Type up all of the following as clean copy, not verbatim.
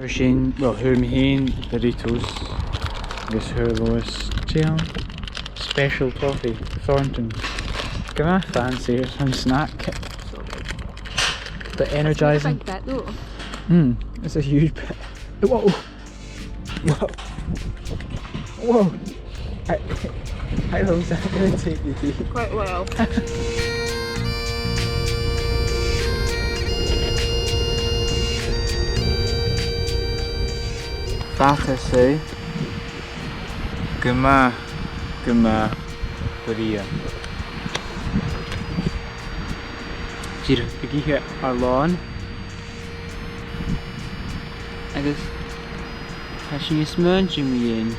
fhìn, well, MacIain, burritos, agus Lois, special coffee, Thornton. Give me a fancy some snack. So good. But energising. It's a big bit though. It's a huge bit. Whoa! Whoa! Whoa! How long's that going to take you to eat? Quite well. Fata say Gama Baria. Jir begithe Eilean agus tá sin is muintir MacIain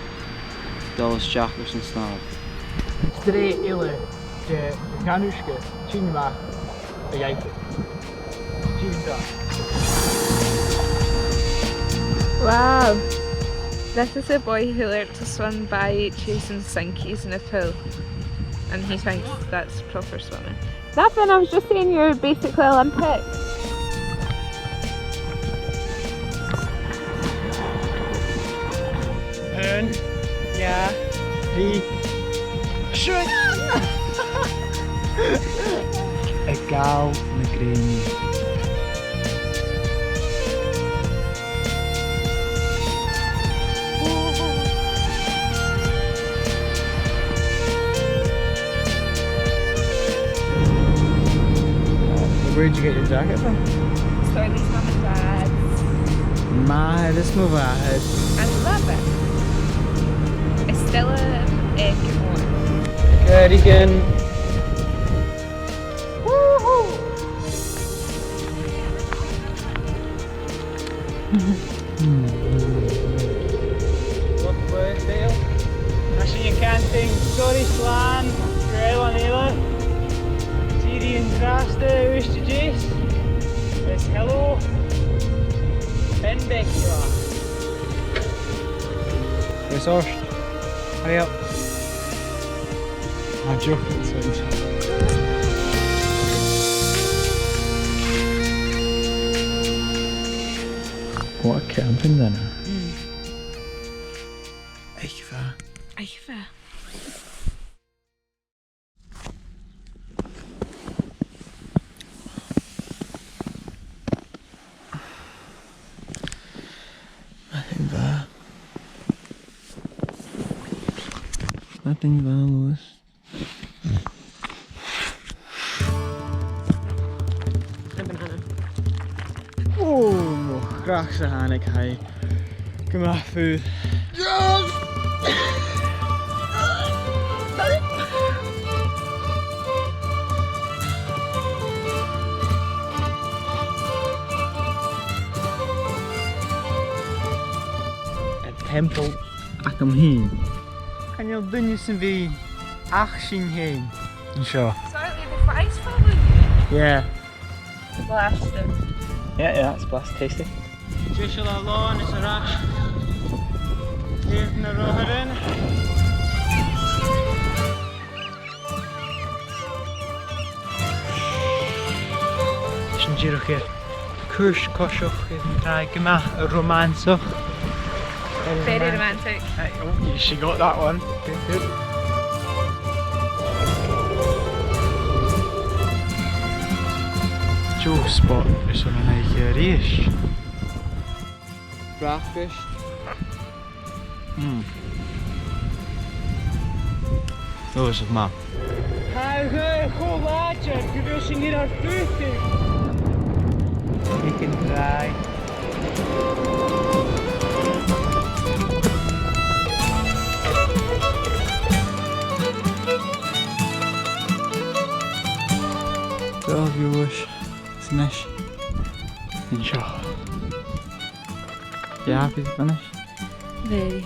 dul isteach leis an snámh. Slighe Innse Gall t-samhradh a-riamh. Wow! This is a boy who learnt to swim by chasing sinkies in a pool, and he thinks that's proper swimming. Nothing, I was just saying you're basically Olympic. Turn, yeah, three, shoot! A gal na green. Where'd you get your jacket from? Slighe's mum and dad's. My, this move ahead. I love it. It's still a egg more. Againn. Woohoo! Look where it's there. Actually you can't think. Sorry Slan, Eilean. Syrian Draste, Wiste Jace. It's hello. Benbeck you are. Where's Orst? Hurry up. I'm joking, sorry. What a camping dinner. Eilean. Eilean. Nothing there, Lois. A banana. Oh, graag sa hanik hai. Come on, food. A temple a-riamh. Kan je doen je zijn wie h-Eilean. Sure. Slightly the fries following you. Yeah. Blasted. Yeah, it's blast tasty. Siar lawn is a rash. Here in the rothairean. Shin jirach hier. Kurs koshach in gama romansach. Very romantic. Hey, oh, she got that one. Good. Joe spot is on een eigen race. Breakfast. Zo is het maar. Hey, goed water. Je wil ze niet naar buiten. Ik kan draaien. Wel viewers, finish. Inshallah. You happy to finish? Very.